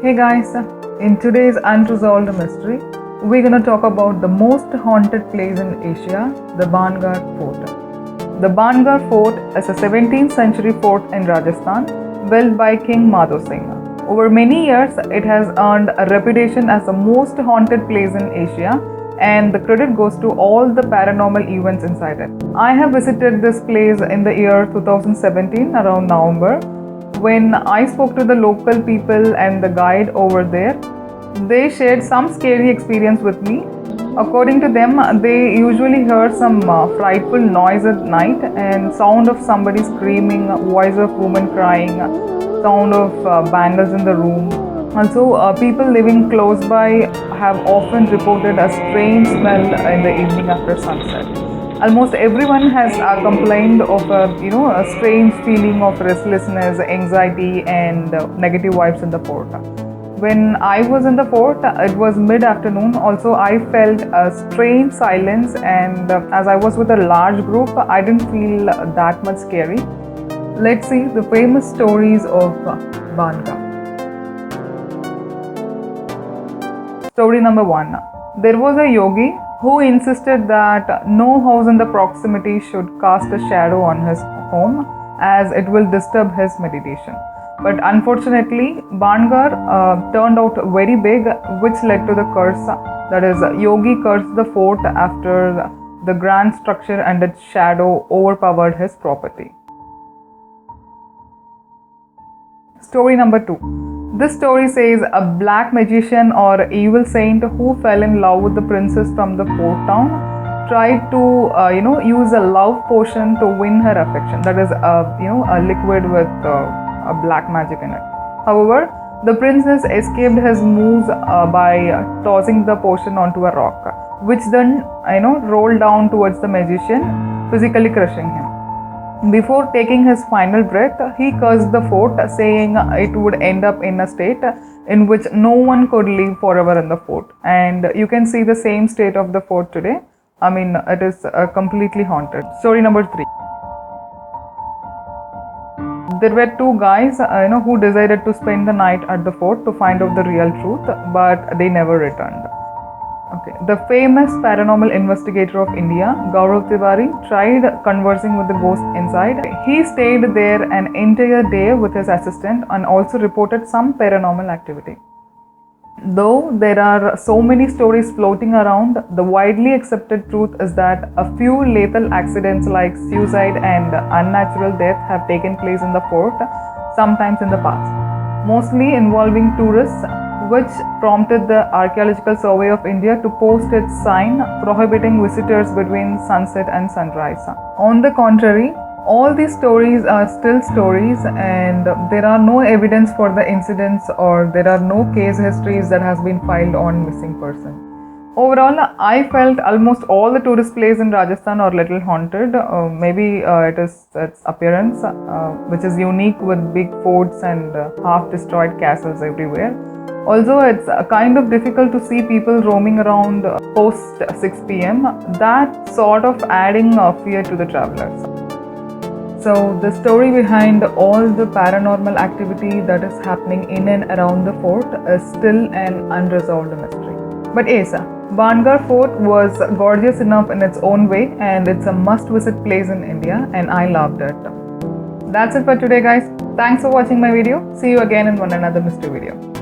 Hey guys, in today's Unresolved Mystery, we're gonna talk about the most haunted place in Asia, the Bangarh Fort. The Bangarh Fort is a 17th century fort in Rajasthan built by King Madho Singh. Over many years, it has earned a reputation as the most haunted place in Asia, and the credit goes to all the paranormal events inside it. I have visited this place in the year 2017 around November. When I spoke to the local people and the guide over there, they shared some scary experience with me. According to them, they usually hear some frightful noise at night and sound of somebody screaming, voice of woman crying, sound of bangles in the room. Also, people living close by have often reported a strange smell in the evening after sunset. Almost everyone has complained of a strange feeling of restlessness, anxiety, and negative vibes in the fort. When I was in the fort, it was mid-afternoon. Also, I felt a strange silence, and as I was with a large group, I didn't feel that much scary. Let's see the famous stories of Bangarh. Story number 1. There was a yogi who insisted that no house in the proximity should cast a shadow on his home as it will disturb his meditation. But unfortunately, Bangarh turned out very big, which led to the curse. That is, Yogi cursed the fort after the grand structure and its shadow overpowered his property. Story number 2. This story says a black magician or evil saint who fell in love with the princess from the fort town tried to use a love potion to win her affection. That is a liquid with a black magic in it. However, the princess escaped his moves by tossing the potion onto a rock, which then rolled down towards the magician, physically crushing him. Before taking his final breath, he cursed the fort, saying it would end up in a state in which no one could live forever in the fort. And you can see the same state of the fort today. I mean, it is completely haunted. Story number 3. There were two guys, who decided to spend the night at the fort to find out the real truth, but they never returned. Okay. The famous paranormal investigator of India, Gaurav Tiwari, tried conversing with the ghost inside. He stayed there an entire day with his assistant and also reported some paranormal activity. Though there are so many stories floating around, the widely accepted truth is that a few lethal accidents like suicide and unnatural death have taken place in the fort sometimes in the past, mostly involving tourists, which prompted the Archaeological Survey of India to post its sign prohibiting visitors between sunset and sunrise. On the contrary, all these stories are still stories and there are no evidence for the incidents or there are no case histories that has been filed on missing person. Overall, I felt almost all the tourist places in Rajasthan are little haunted. Maybe it is its appearance, which is unique with big forts and half-destroyed castles everywhere. Also, it's kind of difficult to see people roaming around post 6 p.m. That sort of adding fear to the travelers. So, the story behind all the paranormal activity that is happening in and around the fort is still an unresolved mystery. But yes, Bangarh Fort was gorgeous enough in its own way and it's a must-visit place in India and I loved it. That's it for today, guys. Thanks for watching my video. See you again in another mystery video.